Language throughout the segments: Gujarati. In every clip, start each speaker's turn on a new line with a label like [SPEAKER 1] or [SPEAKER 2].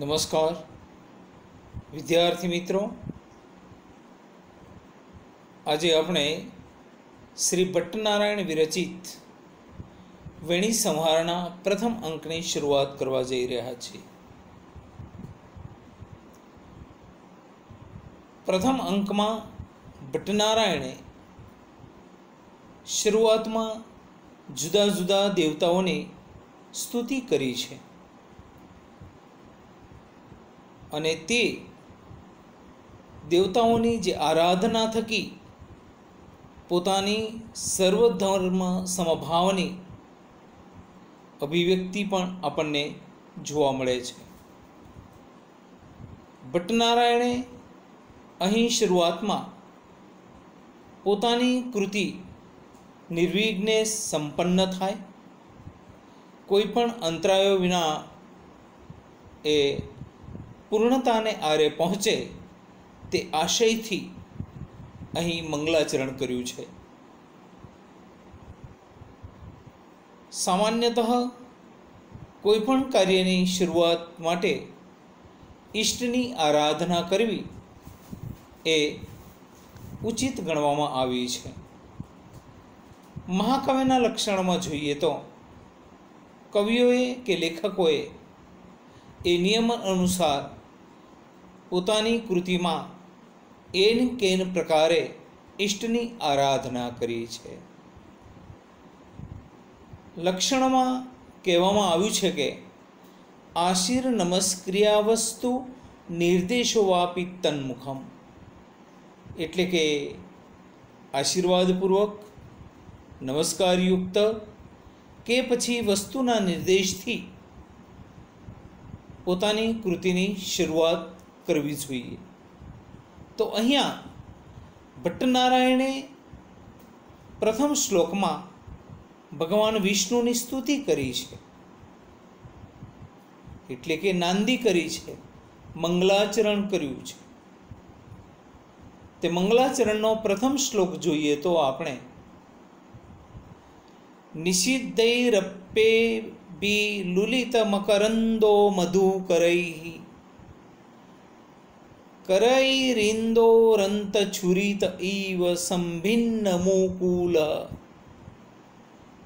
[SPEAKER 1] નમસ્કાર વિદ્યાર્થી મિત્રો, આજે આપણે શ્રી ભટ્ટનારાયણ વિરચિત વેણી સંહારના પ્રથમ અંકની શરૂઆત કરવા જઈ રહ્યા છીએ. પ્રથમ અંકમાં ભટ્ટનારાયણે શરૂઆતમાં જુદા જુદા દેવતાઓની સ્તુતિ કરી છે અને તે દેવતાઓની જે આરાધના થકી પોતાની સર્વધર્મ સમભાવની અભિવ્યક્તિ પણ આપણને જોવા મળે છે. ભટ્ટનારાયણે અહીં શરૂઆતમાં પોતાની કૃતિ નિર્વિઘ્ને સંપન્ન થાય, કોઈ પણ અંતરાયો વિના એ પૂર્ણતાને આરે પહોંચે તે આશયથી અહીં મંગલાચરણ કર્યું છે. સામાન્યતઃ કોઈ પણ કાર્યની શરૂઆત માટે ઈષ્ટની આરાધના કરવી એ ઉચિત ગણવામાં આવી છે. મહાકાવ્યના લક્ષણમાં જોઈએ તો કવિઓએ કે લેખકોએ એ નિયમ અનુસાર પોતાની કૃતિમાં એન કેન પ્રકારે ઈષ્ટની આરાધના કરી છે. લક્ષણમાં કહેવામાં આવ્યું છે કે આશીર નમસ્ક્રિયા વસ્તુ નિર્દેશો વાપી તન્મુખમ, એટલે કે આશીર્વાદપૂર્વક નમસ્કારયુક્ત કે પછી વસ્તુના નિર્દેશથી પોતાની કૃતિની શરૂઆત કરવી જોઈએ. તો અહીંયા ભટ્ટનારાયણે પ્રથમ શ્લોકમાં ભગવાન વિષ્ણુની સ્તુતિ કરી છે, એટલે કે નાંદી કરી છે, મંગલાચરણ કર્યું છે. તે મંગલાચરણનો પ્રથમ શ્લોક જોઈએ તો આપણે નિષિદ્ધૈરપ્પે બી લુલિત મકરંદો મધુકરૈઃ કરૈરિંદોરંત છુરિત ઇવ સંભિન્ન મુકુલ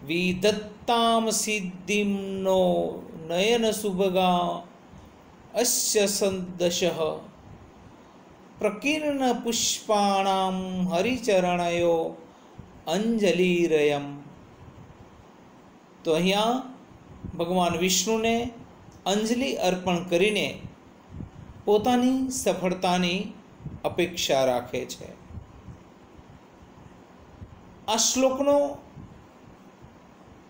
[SPEAKER 1] વિદત્તામ સિદ્ધિમ નો નયન સુભગા અસ્ય સંદશઃ પ્રકીર્ણ પુષ્પાણામ હરિચરણયો અંજલિરયમ. તો અહીંયા ભગવાન વિષ્ણુને અંજલિ અર્પણ કરીને પોતાની સફળતાની અપેક્ષા રાખે છે. આ શ્લોકનો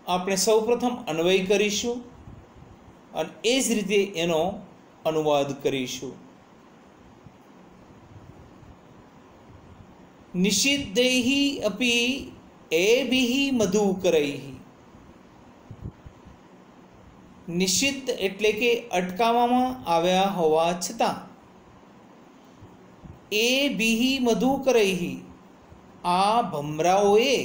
[SPEAKER 1] આપણે સૌપ્રથમ અન્વય કરીશું અને એ જ રીતે એનો અનુવાદ કરીશું. નિષિદ્ધૈઃ અપી એભિઃ મધુકરૈઃ. નિષિદ્ધ એટલે કે અટકાવવામાં આવ્યા હોવા છતાં એ બિહિ મધુકરૈઃ, આ ભમરાઓએ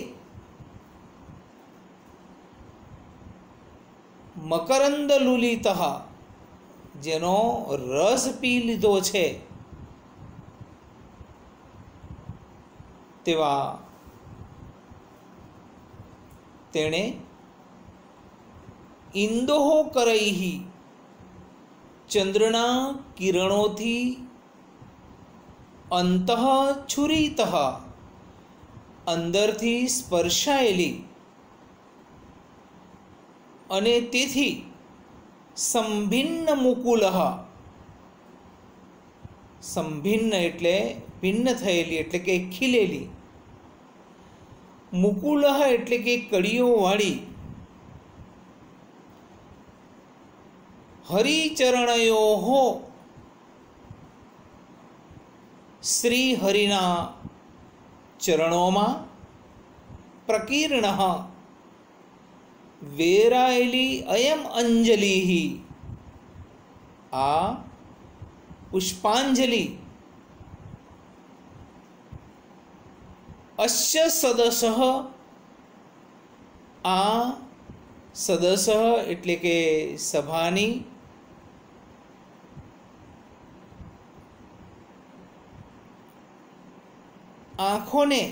[SPEAKER 1] મકરંદ લુલિતઃ, જેનો રસ પી લીધો છે તેવા તેણે ઇન્દોહો કરૈઃ, ચંદ્રના કિરણોથી અંતઃ છુરિતઃ, અંદરથી સ્પર્શાયેલી અને તેથી સંભિન્ન મુકુલઃ, સંભિન્ન એટલે ભિન્ન થયેલી એટલે કે ખીલેલી, મુકુલઃ એટલે કે કળીઓવાળી, હરિચરણયો શ્રી હરિના ચરણોમાં, પ્રકીર્ણ વેરાયેલી, અયમ અંજલિ, આ પુષ્પાંજલિ, અસ્ય સદસઃ, આ સદસઃ એટલે કે સભાની, આંખોને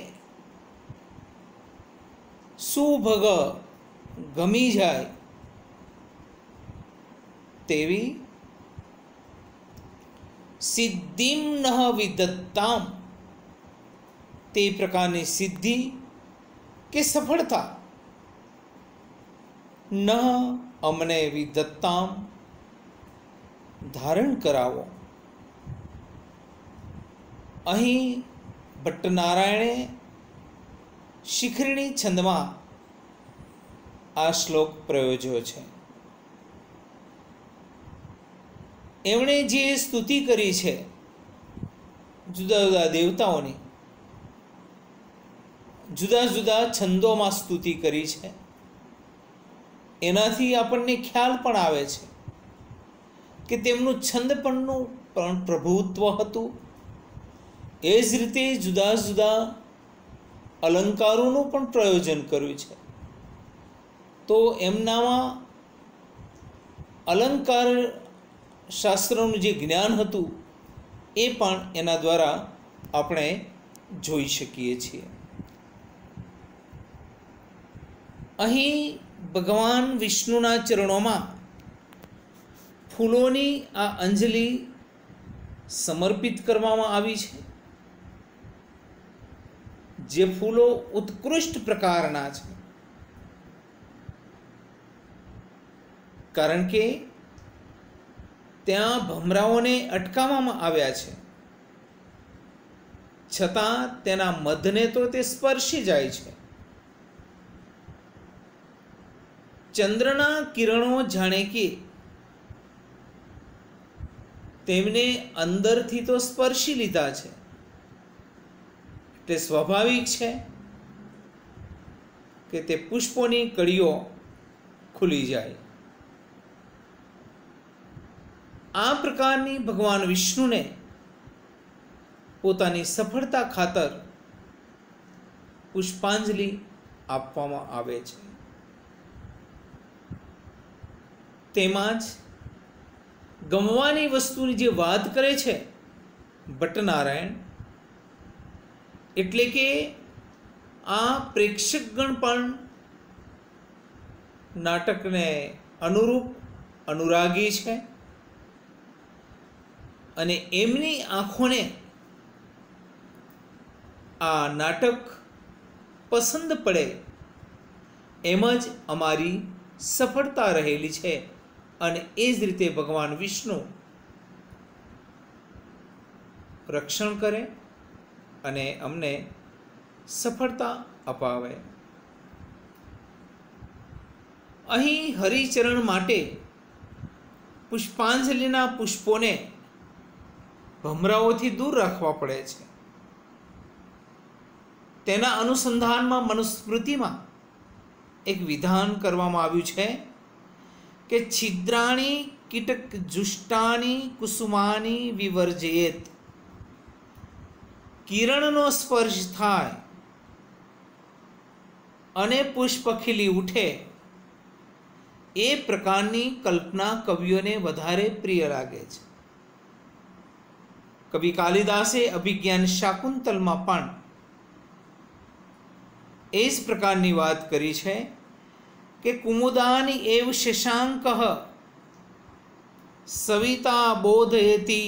[SPEAKER 1] સુભગ ગમી જાય તેવી સિદ્ધિમ નહ વિદત્તામ, તે પ્રકારની સિદ્ધિ કે સફળતા ન અમને વિદત્તામ ધારણ કરાવો. અહીં ભટ્ટનારાયણે શિખરિણી છંદમાં આ શ્લોક પ્રયોજ્યો છે. એમણે જે સ્તુતિ કરી છે જુદા જુદા દેવતાઓની, જુદા જુદા છંદોમાં સ્તુતિ કરી છે, એનાથી આપણને ખ્યાલ પણ આવે છે કે તેમનું છંદપણનું પણ પ્રભુત્વ હતું. એ જ રીતે જુદા જુદા અલંકારોનું પણ પ્રયોજન કર્યું છે. તો એમનામાં અલંકાર શાસ્ત્રનું જે જ્ઞાન હતું એ પણ એના દ્વારા આપણે જોઈ શકીએ છીએ. અહીં ભગવાન વિષ્ણુના ચરણોમાં ફૂલોની આ અંજલિ સમર્પિત કરવામાં આવી છે, જે ફૂલો ઉત્કૃષ્ટ પ્રકારના છે. કારણ કે ત્યાં ભમરાઓને અટકાવવામાં આવ્યા છે, છતાં તેના મધને તો તે સ્પર્શી જાય છે. ચંદ્રના કિરણો જાણે કે તેમને અંદરથી તો સ્પર્શી લીધા છે, એટલે સ્વાભાવિક છે કે તે પુષ્પોની કળીઓ ખુલી જાય. આ પ્રકારની ભગવાન વિષ્ણુને પોતાની સફળતા ખાતર પુષ્પાંજલિ આપવામાં આવે છે. તેમાં જ ગમવાની વસ્તુની જે વાત કરે છે ભટ્ટનારાયણ, એટલે કે આ પ્રેક્ષકગણ પણ નાટકને અનુરૂપ અનુરાગી છે અને એમની આંખોને આ નાટક પસંદ પડે એમ જ અમારી સફળતા રહેલી છે. અને એ જ રીતે ભગવાન વિષ્ણુ રક્ષણ કરે અને અમને સફળતા અપાવે. અહીં હરિચરણ માટે પુષ્પાંજલિના પુષ્પોને ભમરાઓથી દૂર રાખવા પડે છે. તેના અનુસંધાનમાં મનુસ્મૃતિમાં એક વિધાન કરવામાં આવ્યું છે કે છિદ્રાણી કીટક જુષ્ટાની કુસુમાની વિવર્જયેત. કિરણનો સ્પર્શ થાય અને પુષ્પ ખીલી ઉઠે એ પ્રકારની કલ્પના કવિઓને વધારે પ્રિય લાગે છે. કવિ કાલિદાસે અભિજ્ઞાન શાકુંતલમાં પણ એ જ પ્રકારની વાત કરી છે કે કુમુદાની એવ શશાંકઃ સવિતા બોધયતિ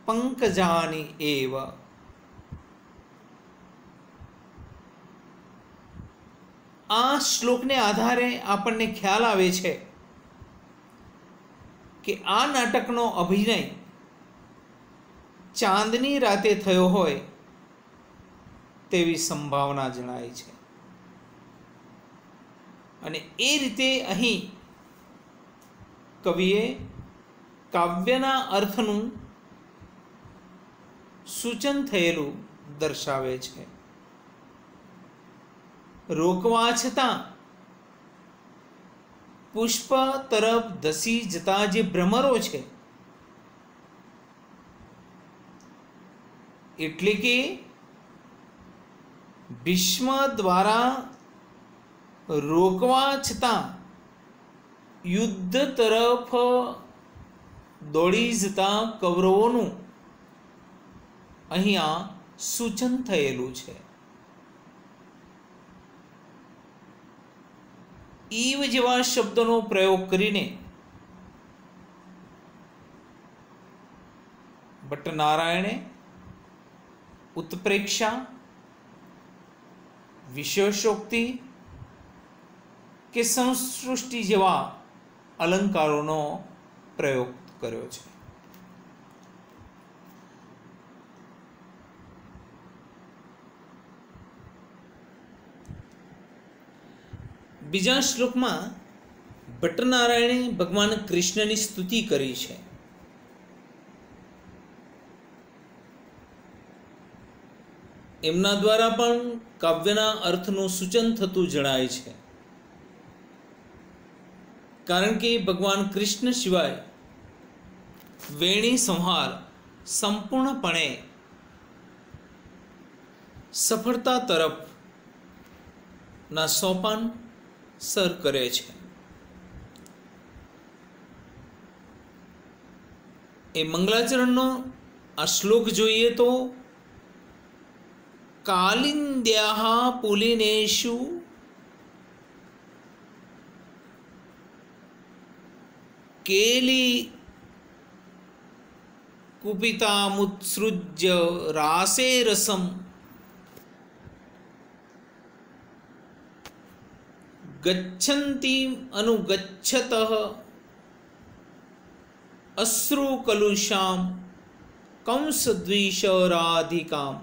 [SPEAKER 1] પંકજાની એવ. આ શ્લોકને આધારે આપણને ખ્યાલ આવે છે કે આ નાટકનો અભિનય ચાંદની રાતે થયો હોય તેવી સંભાવના જણાય છે. અને એ રીતે અહીં કવિએ કાવ્યના અર્થનું સૂચન થયેલું દર્શાવે છે. રોકવા છતાં પુષ્પ તરફ ધસી જતા જે ભ્રમરો છે, એટલે કે ભીષ્મ દ્વારા રોકવા છતાં યુદ્ધ તરફ દોડી જતા કૌરવોનું અહીંયા સૂચન થયેલું છે. ઈવ જેવા શબ્દનો પ્રયોગ કરીને ભટ્ટનારાયણે ઉત્પ્રેક્ષા, વિશેષોક્તિ કે સંસૃષ્ટિ જેવા અલંકારોનો પ્રયોગ કર્યો છે. બીજા શ્લોકમાં ભટ્ટનારાયણે ભગવાન કૃષ્ણની સ્તુતિ કરી છે. એમના દ્વારા પણ કાવ્યના અર્થનું સૂચન થતું જણાય છે. કારણ કે ભગવાન કૃષ્ણ સિવાય વેણી સંહાર સંપૂર્ણપણે સફળતા તરફ ના સોપાન સર કરે છે. એ મંગલાચરણનો આ શ્લોક જોઈએ તો કાલિંદ્યાઃ પુલિનેષુ કેલી કુપિતામુત્સૃજ્ય રાસે રસમ ગચ્છન્તિ અનુગચ્છતઃ અશ્રુકલુષામ કંસદ્વિષરાધિકામ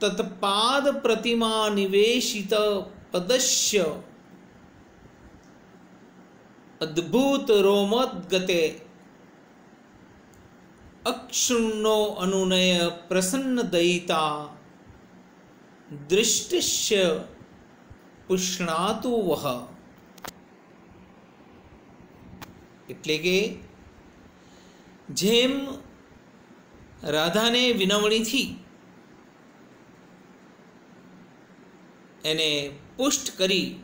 [SPEAKER 1] તત્પાદ પ્રતિમા નિવેશિત પદસ્ય અદ્ભુત રોમોદ્ગતે અક્ષુણ્ણો અનુનય પ્રસન્ન દયિતા દૃષ્ટિશ્ય પુષ્ણાતુ વહ. એટલે કે જેમ રાધાને વિનવણીથી એને પુષ્ટ કરી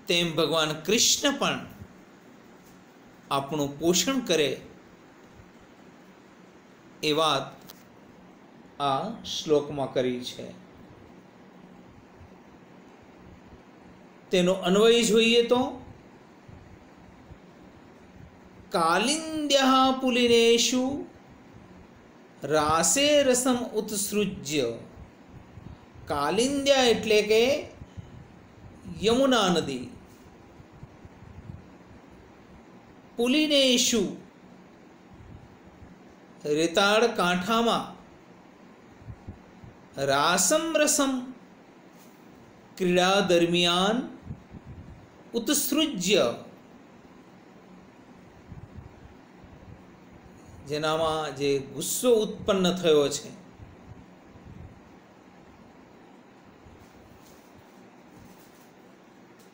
[SPEAKER 1] તેમ ભગવાન કૃષ્ણ પણ આપણું પોષણ કરે એ વાત આ શ્લોકમાં કરી છે. તેનો અન્વય જોઈએ તો કાલિંદ્યાઃ પુલિનેષુ રાસે રસમ ઉત્સૃજ્ય. કાલિંદ્યા એટલે કે યમુના નદી. પુલિનેષુ રેતાળ કાંઠામાં રાસમ રસમ ક્રીડા દરમિયાન ઉત્સૃજ્ય જેનામાં જે ગુસ્સો ઉત્પન્ન થયો છે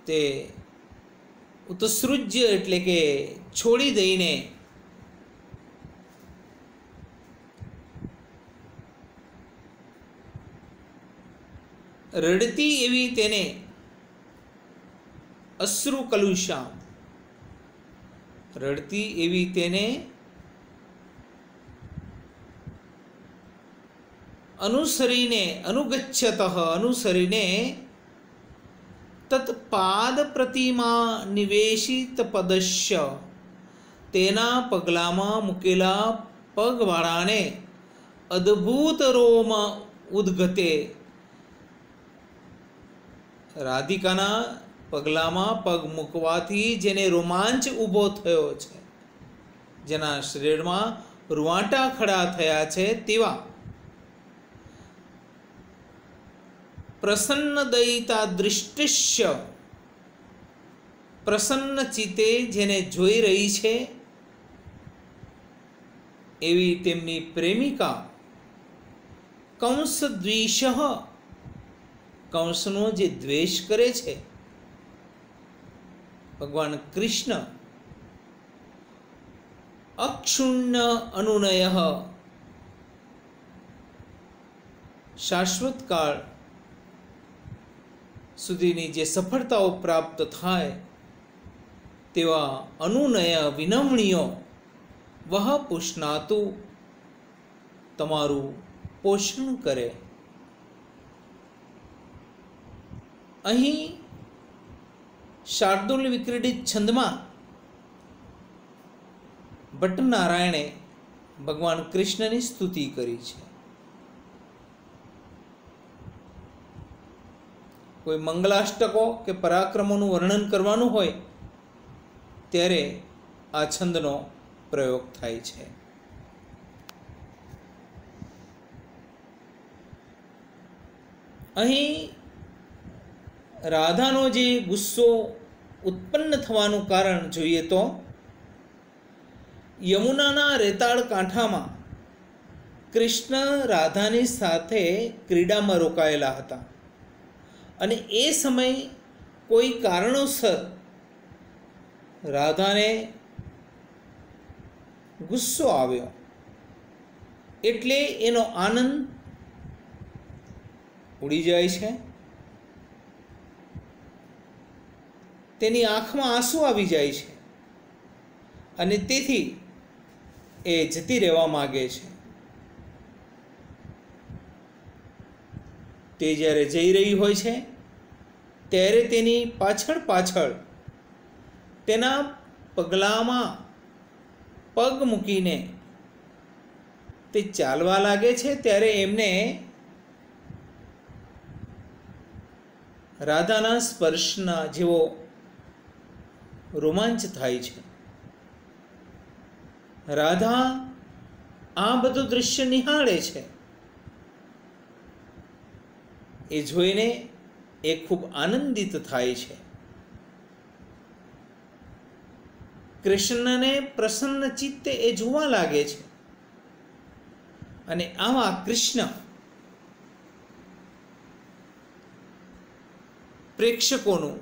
[SPEAKER 1] તે ઉત્સૃજ્ય એટલે કે છોડી દઈને રડતી એવી તેને અશ્રુ કલુષામ રડતી એવી તેને અનુસરીને અનુગચ્છતઃ અનુસરીને તત્પાદ પ્રતિમા નિવેશિત પદસ્ય તેના પગલામાં મૂકેલા પગવાળાને અદ્ભુત રોમ ઉદ્ગતે રાધિકાના પગલામાં પગ મૂકવાથી જેને રોમાંચ ઊભો થયો છે, જેના શરીરમાં રૂવાટા ખડા થયા છે તેવા પ્રસન્ન દયિતા દૃષ્ટિશ્ય પ્રસન્ન ચિત્તે જેને જોઈ રહી છે એવી તેમની પ્રેમિકા કંસ દ્વિષ કંસનો જે દ્વેષ કરે છે ભગવાન કૃષ્ણ અક્ષુણ્ણ અનુનય શાશ્વત કાળ સુધીની જે સફળતાઓ પ્રાપ્ત થાય તેવા અનુનય વિનમણીઓ વહ પુષ્ણાતુ તમારું પોષણ કરે. અહીં શાર્દુલ વિક્રીડિત છંદમાં ભટ્ટનારાયણે ભગવાન કૃષ્ણની સ્તુતિ કરી છે. કોઈ મંગલાષ્ટકો કે પરાક્રમોનું વર્ણન કરવાનું હોય ત્યારે આ છંદનો પ્રયોગ થાય છે. અહીં રાધાનો જે ગુસ્સો ઉત્પન્ન થવાનું કારણ જોઈએ તો યમુનાના રેતાળ કાંઠામાં કૃષ્ણ રાધાની સાથે ક્રીડામાં રોકાયેલા હતા અને એ સમય કોઈ કારણોસર રાધાને ગુસ્સો આવ્યો એટલે એનો આનંદ ઉડી જાય છે. તેની આંખમાં આંસુ આવી જાય છે અને તેથી એ જતી રહેવા માગે છે. તે જ્યારે જઈ રહી હોય છે ત્યારે તેની પાછળ પાછળ તેના પગલામાં પગ મૂકીને તે ચાલવા લાગે છે. ત્યારે એમને રાધાના સ્પર્શના જેવો રોમાંચ થાય છે. રાધા આ બધું દૃશ્ય નિહાળે છે. એ જોઈને એ ખૂબ આનંદિત થાય છે. કૃષ્ણને પ્રસન્ન ચિત્તે એ જોવા લાગે છે અને આવા કૃષ્ણ પ્રેક્ષકોનું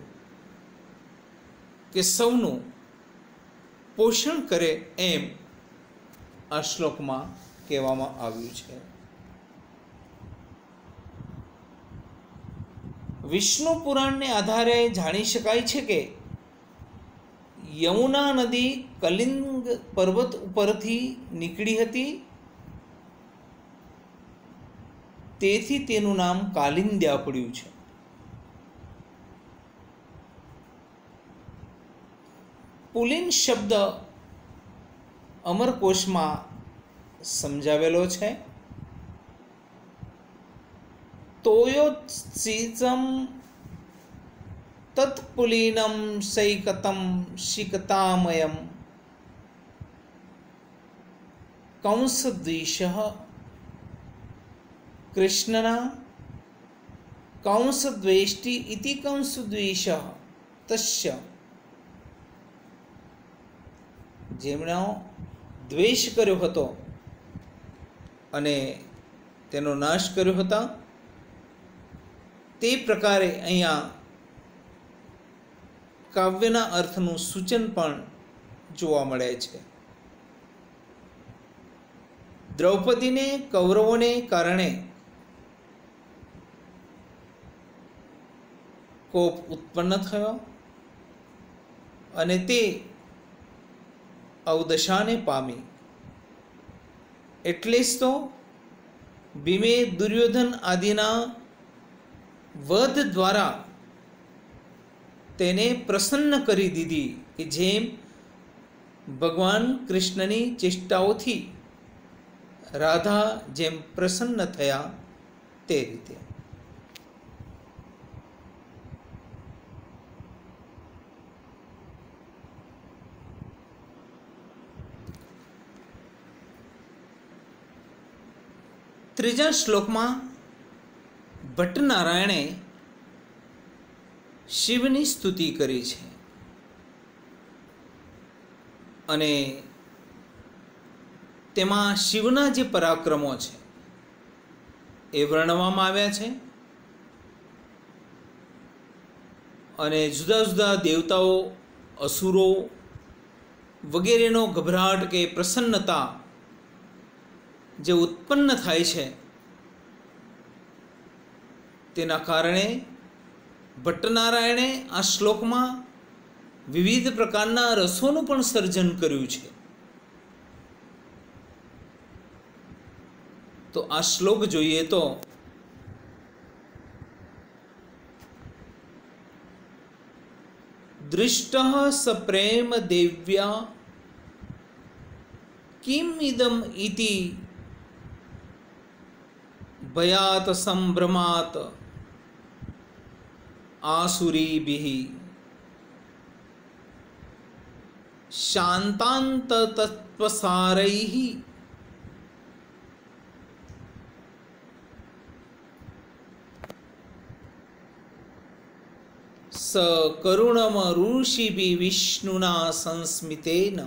[SPEAKER 1] કે સૌનું પોષણ કરે એમ આ શ્લોકમાં કહેવામાં આવ્યું છે. વિષ્ણુ પુરાણને આધારે જાણી શકાય છે કે યમુના નદી કલિંગ પર્વત ઉપરથી નીકળી હતી, તેથી તેનું નામ કાલિંદ્યા પડ્યું છે. પુલિન શબ્દ અમરકોશમાં સમજાવેલો છે. તોયોત્સિતમ તત્પુલિનમ સૈકતમ શિકતામયમ કંસદ્વેષ. કૃષ્ણના કંસદ્વેષ્ટિ ઇતિ કંસદ્વેષ તસ્ય, જેમણે દ્વેષ કર્યો હતો અને તેનો નાશ કર્યો હતો, તે પ્રકારે અહીંયા કાવ્યના અર્થનું સૂચન પણ જોવા મળે છે. દ્રૌપદીને કૌરવોને કારણે કોપ ઉત્પન્ન થયો અને તે અવદશાને પામી. એટલે જ તો ભીમે દુર્યોધન આદિના વધ દ્વારા તેને પ્રસન્ન કરી દીધી કે જેમ ભગવાન કૃષ્ણની ચેષ્ટાઓથી રાધા જેમ પ્રસન્ન થયા તે રીતે. ત્રીજા શ્લોકમાં ભટ્ટનારાયણે શિવની સ્તુતિ કરી છે અને તેમાં શિવના જે પરાક્રમો છે એ વર્ણવવામાં આવ્યા છે અને જુદા જુદા દેવતાઓ, અસુરો વગેરેનો ગભરાટ કે પ્રસન્નતા જે ઉત્પન્ન થાય છે તેના કારણે ભટ્ટનારાયણે આ શ્લોકમાં વિવિધ પ્રકારના રસોનું પણ સર્જન કર્યું છે. તો આ શ્લોક જોઈએ તો દૃષ્ટઃ સપ્રેમ દેવ્યા કિમ ઇદમ ઇતિ ભયાત સંભ્રમાત આસુરીભિઃ શાંતાંત તત્વસારૈઃ સ કરુણમ ઋષિભિ વિષ્ણુના સંસ્મિતેન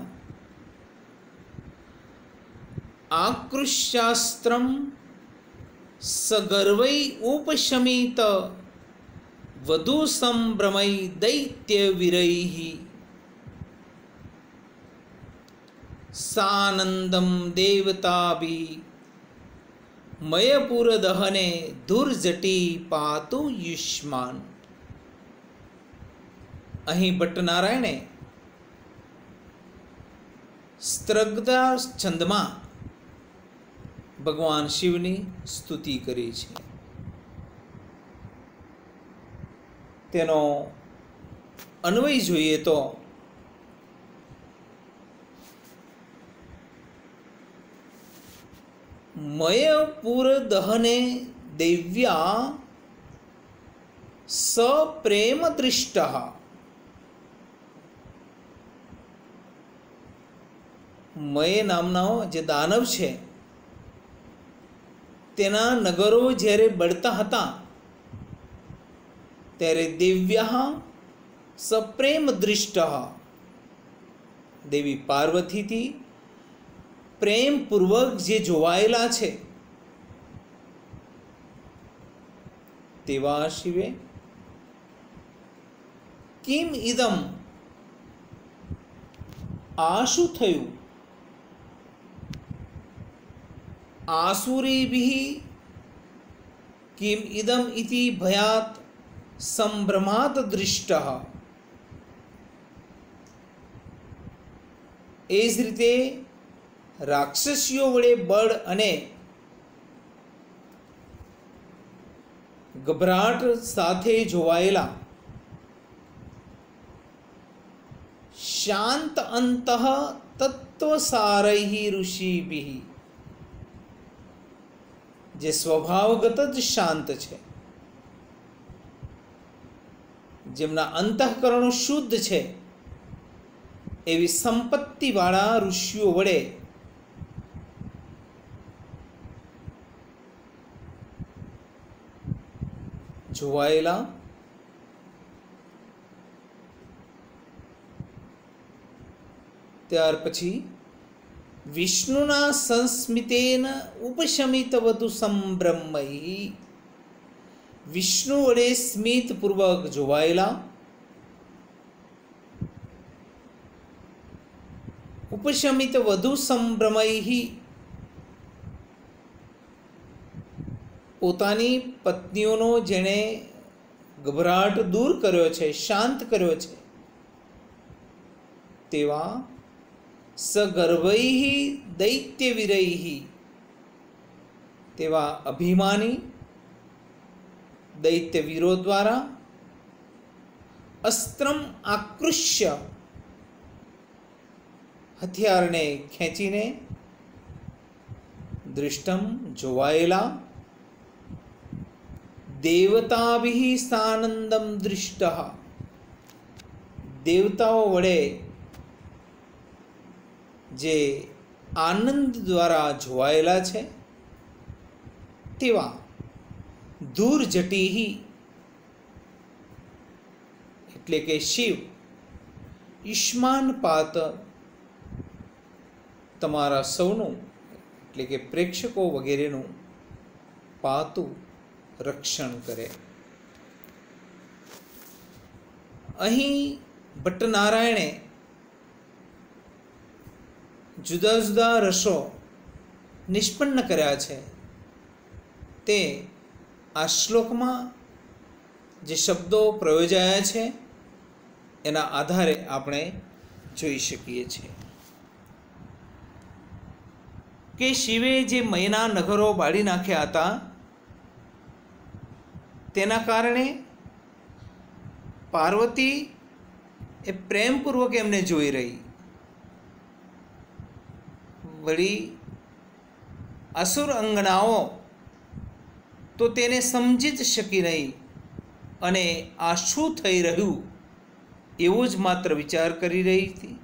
[SPEAKER 1] આકૃષ્યાસ્ત્રમ સગર્વૈ ઉપશમિત વધુ સંભ્રમૈ દૈત્ય વિરૈઃ સાનંદમ દેવતાભિ મયપુર દહને ધુર્જટી પાતુ યુષ્માન. અહીં ભટ્ટનારાયણે સ્ત્રગ્ધા છંદમાં ભગવાન શિવની સ્તુતિ કરી છે. તેનો અન્વય જોઈએ તો મયપુર દહને દેવ્યા સપ્રેમ દૃષ્ટઃ. મય નામના જે દાનવ છે તેના નગરો જ્યારે બળતા હતા ત્યારે દેવ્યા સપ્રેમ દૃષ્ટઃ, દેવી પાર્વતીથી પ્રેમપૂર્વક જે જોવાયેલા છે તેવા શિવે કિમ ઇદમ, આ શું થયું, આસુરીભિઃ કિમ ઇદમ ઇતિ ભયાત સંભ્રમાત દૃષ્ટઃ. એ જ રીતે રાક્ષસીઓ વડે બળ અને ગભરાટ સાથે જોવાયેલા શાંત અંતઃ તત્વસારૈઃ ઋષિભિઃ, જે સ્વભાવગત જ શાંત છે, જેમના અંતઃકરણો શુદ્ધ છે, એવી સંપત્તિવાળા ઋષિઓ વડે જોવાયેલા ત્યાર પછી વિષ્ણુના સંસ્મિતેન ઉપશમિત વધુ સંભ્રમૈ, વિષ્ણુ વડે સ્મિતપૂર્વક જોવાયેલા, ઉપશમિત વધુ સંભ્રમૈ, પોતાની પત્નીઓનો જેણે ગભરાટ દૂર કર્યો છે, શાંત કર્યો છે, તેવા સગર્વૈઃ દૈત્ય વિરૈઃ, તેવા અભિમાની દૈત્ય વીરો દ્વારા અસ્ત્રમ આકૃષ્ય, હથિયારને ખેંચીને, દૃષ્ટમ જોવાયેલા, દેવતાભિઃ સાનંદમ દૃષ્ટઃ, દેવતાઓ વડે જે આનંદ દ્વારા જોવાયેલા છે તેવા ધૂર્જટીઃ, એટલે કે શિવ ઈષ્માનપાત, તમારા સૌનું એટલે કે પ્રેક્ષકો વગેરેનું પાતું રક્ષણ કરે. અહીં ભટ્ટનારાયણે જુદા જુદા રસો નિષ્પન્ન કર્યા છે તે આ શ્લોકમાં જે શબ્દો પ્રયોજાયા છે એના આધારે આપણે જોઈ શકીએ છીએ. કે શિવે જે મયના નગરો બાળી નાખ્યા હતા તેના કારણે પાર્વતી એ પ્રેમપૂર્વક એમને જોઈ રહી. વળી અસુર અંગનાઓ તો તેને સમજી જ શકી નહીં અને આ શું થઈ રહ્યું એવો જ માત્ર વિચાર કરી રહી હતી.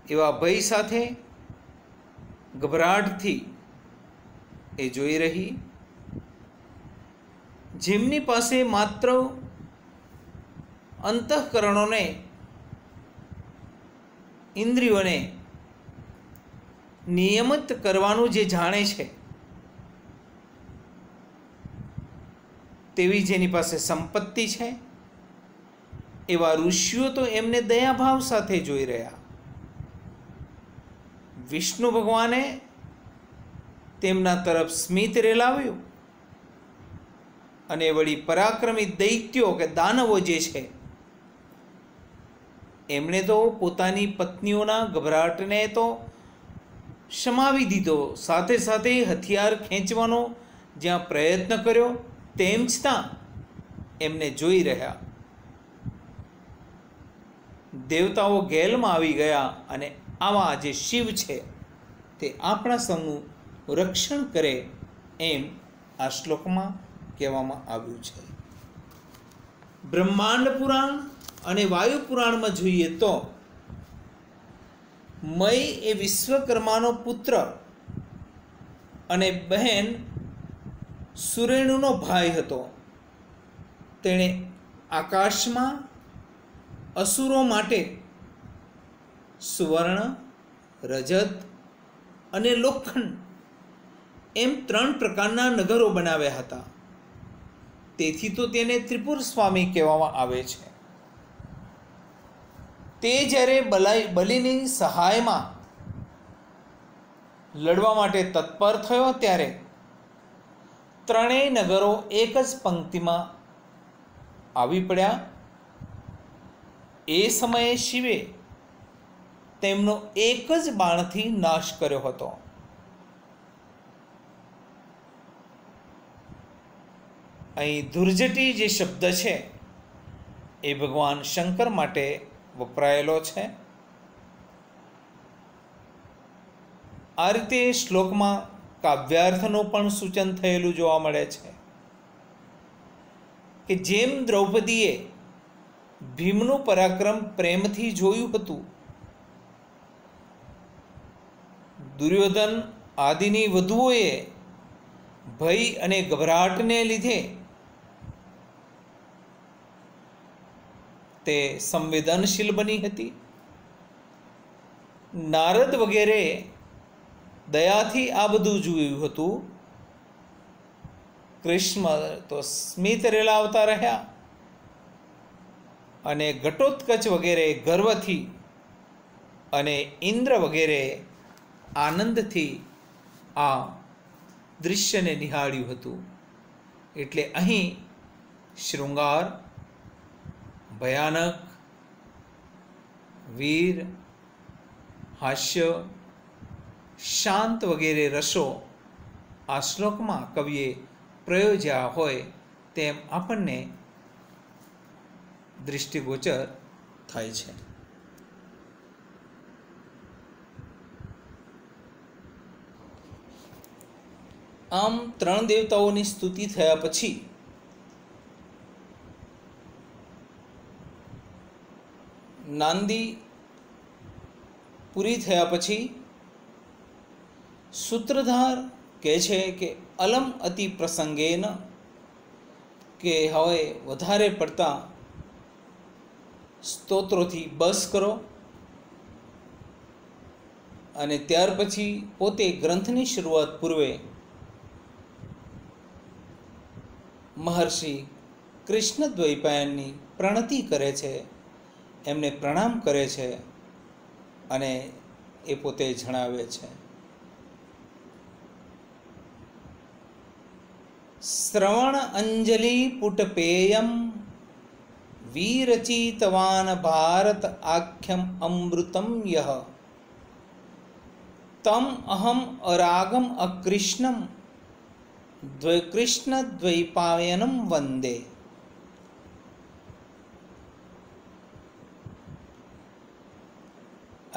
[SPEAKER 1] એવા ભય સાથે ગભરાટથી એ જોઈ રહી. જેમની પાસે માત્ર અંતઃકરણોને ઇન્દ્રિયોને નિયમિત કરવાનું જે જાણે છે તેવી જેની પાસે સંપત્તિ છે એવા ઋષિઓ તો એમને દયાભાવ સાથે જોઈ રહ્યા. વિષ્ણુ ભગવાને તેમના તરફ સ્મિત રેલાવ્યું અને વળી પરાક્રમી દૈત્યો કે દાનવો જે છે એમણે તો પોતાની પત્નીઓના ગભરાટને તો શમાવી દીધો, સાથે સાથે હથિયાર ખેંચવાનો જ્યાં પ્રયત્ન કર્યો તેમ છતાં એમને જોઈ રહ્યા. દેવતાઓ ગેલમાં આવી ગયા અને આવા જે શિવ છે તે આપણા સૌનું રક્ષણ કરે એમ આ શ્લોકમાં કહેવામાં આવ્યું છે. બ્રહ્માંડ પુરાણ અને વાયુ પુરાણમાં જોઈએ તો મય એ વિશ્વકર્માનો પુત્ર અને બહેન સુરેણુનો ભાઈ હતો. તેણે આકાશમાં અસુરો માટે સુવર્ણ, રજત અને લોખંડ એમ 3 પ્રકારના નગરો બનાવ્યા હતા. તેથી તો તેને ત્રિપુર સ્વામી કહેવામાં આવે છે. તે જ્યારે બલિની સહાયમાં લડવા માટે તત્પર થયો ત્યારે 3 નગરો એક જ પંક્તિમાં આવી પડ્યા. એ સમયે શિવે તેમનો એક જ બાણથી નાશ કર્યો હતો. અહીં ધુર્જટી જે શબ્દ છે એ ભગવાન શંકર માટે વપરાયેલો છે. આ રીતે શ્લોકમાં કાવ્યાર્થનું પણ સૂચન થયેલું જોવા મળે છે કે જેમ દ્રૌપદીએ ભીમનું પરાક્રમ પ્રેમથી જોયું હતું, દુર્યોધન આદિની વધુઓએ ભય અને ગભરાટને લીધે તે સંવેદનશીલ બની હતી. નારદ વગેરે દયાથી આ બધું જોયું હતું. કૃષ્ણ તો સ્મિત રેલાવતા રહ્યા અને ઘટોત્કચ વગેરે ગર્વથી અને ઇન્દ્ર વગેરે આનંદથી આ દૃશ્યને નિહાળ્યું હતું. એટલે અહીં શૃંગાર, ભયાનક, વીર, હાસ્ય, શાંત વગેરે રસો આ શ્લોકમાં કવિએ પ્રયોજ્યા હોય તેમ આપણને દૃષ્ટિગોચર થાય છે. આમ 3 દેવતાઓની સ્તુતિ થયા પછી નાંદી પૂરી થયા પછી સૂત્રધાર કહે છે કે અલમ અતિ પ્રસંગેન, કે હવે વધારે પડતા સ્તોત્રોથી બસ કરો. અને ત્યાર પછી પોતે ગ્રંથની શરૂઆત પૂર્વે મહર્ષિ કૃષ્ણદ્વૈપાયનની પ્રણતિ કરે છે, એમને પ્રણામ કરે છે અને એ પોતે જણાવે છે. શ્રવણ અંજલિ પુટપેયમ વિરચિતવાન ભારત આખ્યમ અમૃતમ યહ તમ અહમ અરાગમ અકૃષ્ણમ કૃષ્ણ દ્વૈપાયનમ વંદે.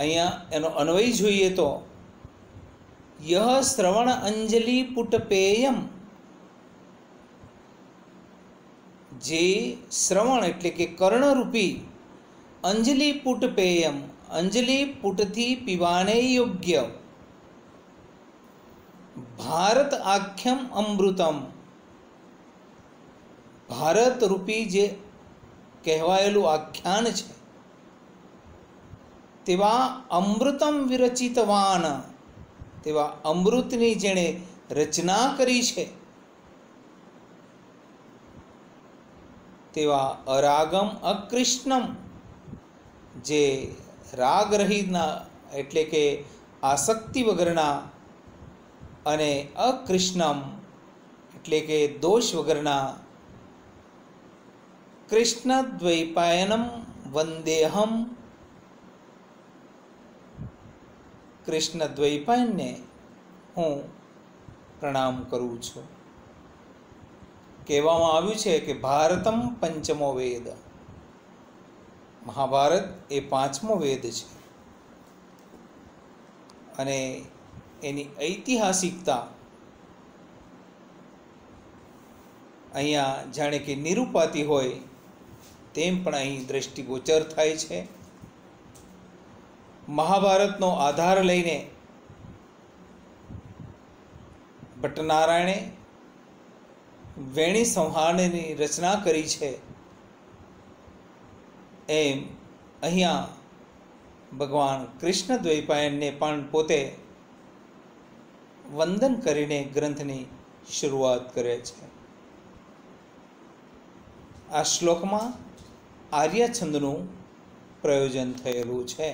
[SPEAKER 1] અહીંયા એનો અન્વય જોઈએ તો યહ શ્રવણ અંજલિ પુટપેયમ, જે શ્રવણ એટલે કે કર્ણરૂપી અંજલિ પુટપેયમ, અંજલિ પુટથી પીવાને યોગ્ય ભારત આખ્યમ અમૃતમ, ભારત રૂપી જે કહેવાયેલું આખ્યાન છે તેવા અમૃતમ વિરચિતવાન, તેવા અમૃતની જેણે રચના કરી છે તેવા અરાગમ અકૃષ્ણમ, જે રાગ રહિતના એટલે કે આસક્તિ વગરના અને અકૃષ્ણમ એટલે કે દોષ વગરના કૃષ્ણ દ્વૈપાયનમ વંદેહમ, કૃષ્ણ દ્વૈપાયનને હું પ્રણામ કરું છું. કહેવામાં આવ્યું છે કે ભારતમ પંચમો વેદ, મહાભારત એ પાંચમો વેદ છે અને એની ઐતિહાસિકતા અહીંયા જાણે કે નિરૂપાતી હોય તેમ પણ અહીં દ્રષ્ટિગોચર થાય છે. મહાભારતનો આધાર લઈને ભટ્ટનારાયણે વેણી સંહારની રચના કરી છે, એમ અહીંયા ભગવાન કૃષ્ણ દ્વૈપાયનને પણ પોતે વંદન કરીને ગ્રંથની શરૂઆત કરે છે. આ શ્લોકમાં આર્ય છંદનું પ્રયોજન થયેલું છે.